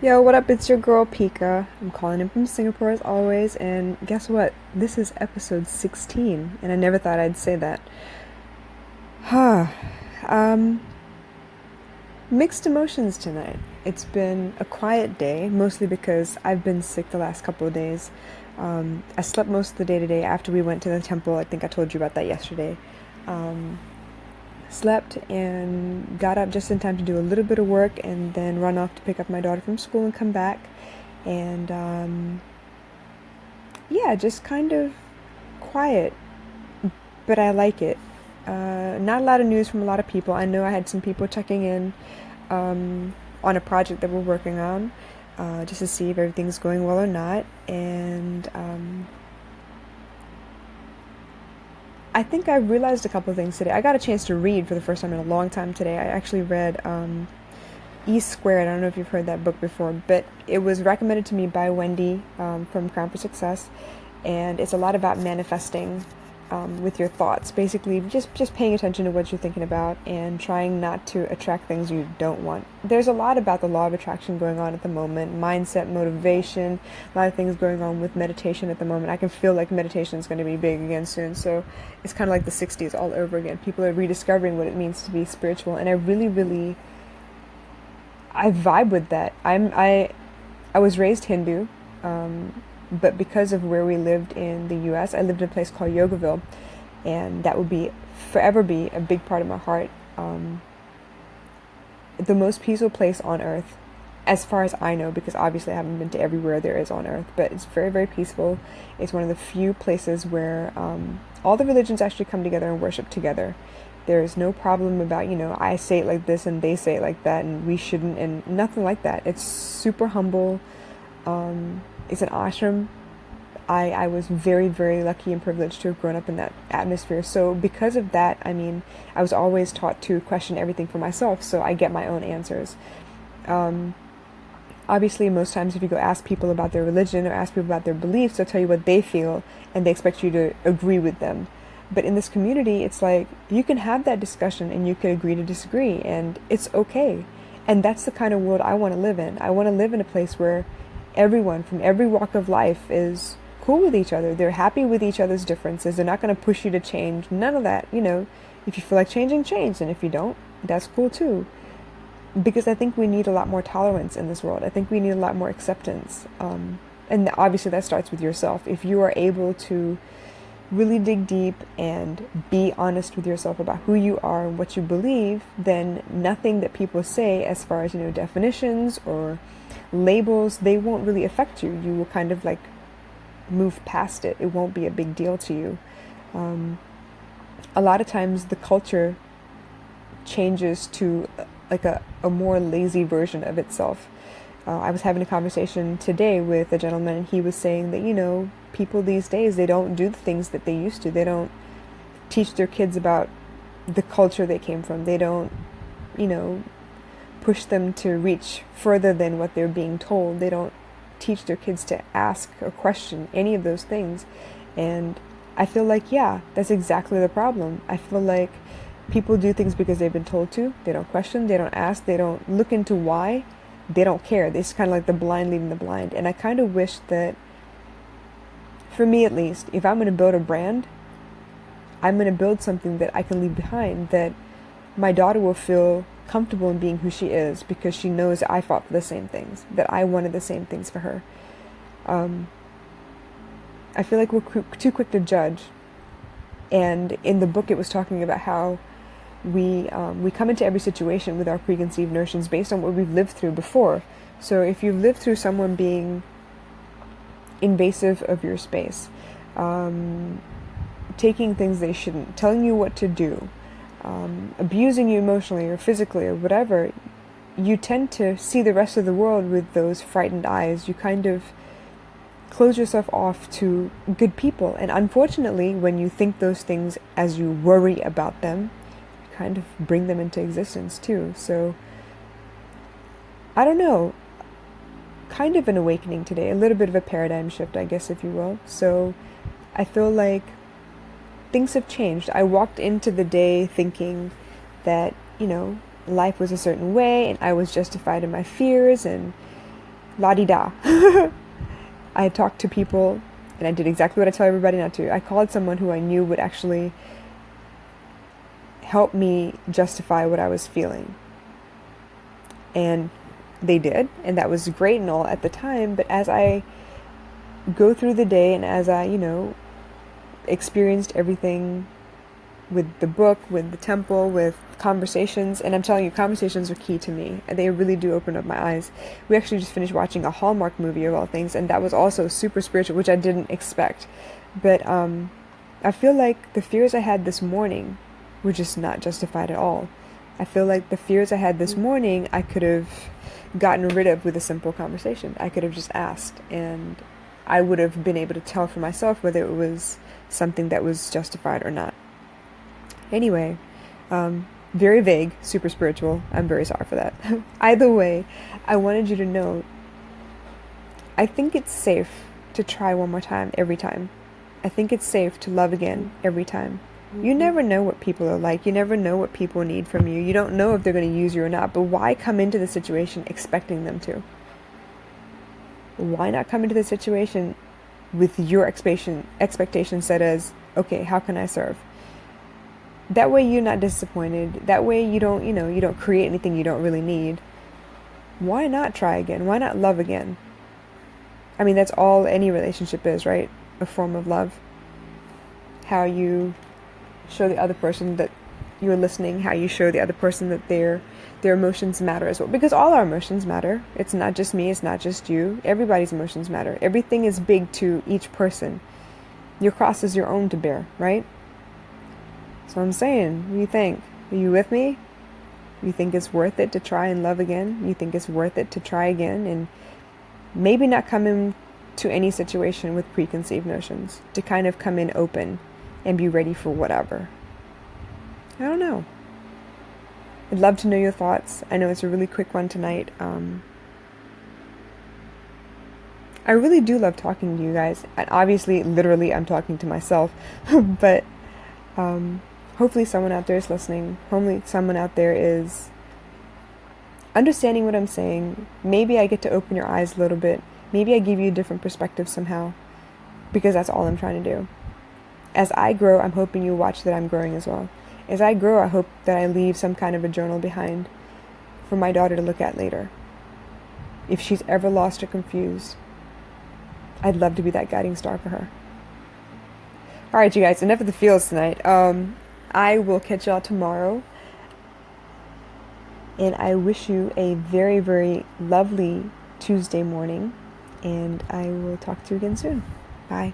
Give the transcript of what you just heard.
Yo, what up? It's your girl Pika. I'm calling in from Singapore as always, and guess what? This is episode 16, and I never thought I'd say that. um, Mixed emotions tonight. It's been a quiet day, mostly because I've been sick the last couple of days. I slept most of the day today after we went to the temple. I think I told you about that yesterday. Um, Slept and got up just in time to do a little bit of work and then run off to pick up my daughter from school and come back. And yeah, just kind of quiet, but I like it. Not a lot of news from a lot of people. I know I had some people checking in on a project that we're working on, just to see if everything's going well or not. And I think I realized a couple of things today. I got a chance to read for the first time in a long time today. I actually read E Squared. I don't know if you've heard that book before, but it was recommended to me by Wendy from Crown for Success, and it's a lot about manifesting with your thoughts. Basically, just paying attention to what you're thinking about and trying not to attract things you don't want. There's a lot about the law of attraction going on at the moment, mindset, motivation, a lot of things going on with meditation at the moment. I can feel like meditation is going to be big again soon, so it's kind of like the 60s all over again. People are rediscovering what it means to be spiritual, and I really I vibe with that. I was raised Hindu, but because of where we lived in the U.S., I lived in a place called Yogaville, and that will be forever be a big part of my heart. The most peaceful place on earth, as far as I know, because obviously I haven't been to everywhere there is on earth, but it's very peaceful. It's one of the few places where all the religions actually come together and worship together. There's no problem about, I say it like this and they say it like that and we shouldn't, and nothing like that. It's super humble. It's an ashram. I was very lucky and privileged to have grown up in that atmosphere. So because of that, I was always taught to question everything for myself, so I get my own answers. Obviously, most times if you go ask people about their religion or ask people about their beliefs, they'll tell you what they feel and they expect you to agree with them. But in this community, it's like you can have that discussion and you can agree to disagree, and it's okay. And that's the kind of world I want to live in. I want to live in a place where everyone from every walk of life is cool with each other. They're happy with each other's differences. They're not going to push you to change. None of that. If you feel like changing, change. And if you don't, that's cool too. Because I think we need a lot more tolerance in this world. I think we need a lot more acceptance. And obviously that starts with yourself. If you are able to really dig deep and be honest with yourself about who you are and what you believe, then nothing that people say as far as, definitions or labels, they won't really affect you. You will kind of like move past it. It won't be a big deal to you. A lot of times the culture changes to like a more lazy version of itself. I was having a conversation today with a gentleman, and he was saying that, people these days, they don't do the things that they used to. They don't teach their kids about the culture they came from. They don't, push them to reach further than what they're being told. They don't teach their kids to ask or question any of those things. And I feel like, yeah, that's exactly the problem. I feel like people do things because they've been told to. They don't question, they don't ask, they don't look into why. They don't care. It's kind of like the blind leading the blind. And I kind of wish that, for me at least, if I'm going to build a brand, I'm going to build something that I can leave behind, that my daughter will feel comfortable in being who she is because she knows that I fought for the same things, that I wanted the same things for her. I feel like we're too quick to judge. And in the book it was talking about how we come into every situation with our preconceived notions based on what we've lived through before. So if you've lived through someone being invasive of your space, taking things they shouldn't, telling you what to do, abusing you emotionally or physically or whatever, you tend to see the rest of the world with those frightened eyes. You kind of close yourself off to good people. And unfortunately, when you think those things as you worry about them, you kind of bring them into existence too. So, I don't know. Kind of an awakening today, a little bit of a paradigm shift, I guess, if you will. So I feel like things have changed. I walked into the day thinking that, life was a certain way and I was justified in my fears, and la-di-da. I talked to people, and I did exactly what I tell everybody not to. I called someone who I knew would actually help me justify what I was feeling. And they did, and that was great and all at the time, but as I go through the day and as I, experienced everything with the book, with the temple, with conversations, and I'm telling you, conversations are key to me. They really do open up my eyes. We actually just finished watching a Hallmark movie of all things, and that was also super spiritual, which I didn't expect. But I feel like the fears I had this morning were just not justified at all. I feel like the fears I had this morning, I could have gotten rid of with a simple conversation. I could have just asked, and I would have been able to tell for myself whether it was something that was justified or not. Anyway, very vague, super spiritual. I'm very sorry for that. Either way, I wanted you to know, I think it's safe to try one more time every time. I think it's safe to love again every time. You never know what people are like. You never know what people need from you. You don't know if they're going to use you or not. But why come into the situation expecting them to? Why not come into the situation with your expectation set as, okay, how can I serve? That way you're not disappointed. That way you don't create anything you don't really need. Why not try again? Why not love again? I mean, that's all any relationship is, right? A form of love. How you show the other person that you're listening, how you show the other person that their emotions matter as well. Because all our emotions matter. It's not just me, it's not just you. Everybody's emotions matter. Everything is big to each person. Your cross is your own to bear, right? So I'm saying, what do you think? Are you with me? You think it's worth it to try and love again? You think it's worth it to try again and maybe not come into any situation with preconceived notions, to kind of come in open and be ready for whatever. I don't know. I'd love to know your thoughts. I know it's a really quick one tonight. I really do love talking to you guys. And obviously, literally, I'm talking to myself. But hopefully someone out there is listening. Hopefully someone out there is understanding what I'm saying. Maybe I get to open your eyes a little bit. Maybe I give you a different perspective somehow. Because that's all I'm trying to do. As I grow, I'm hoping you watch that I'm growing as well. As I grow, I hope that I leave some kind of a journal behind for my daughter to look at later. If she's ever lost or confused, I'd love to be that guiding star for her. Alright, you guys, enough of the feels tonight. I will catch y'all tomorrow. And I wish you a very, very lovely Tuesday morning. And I will talk to you again soon. Bye.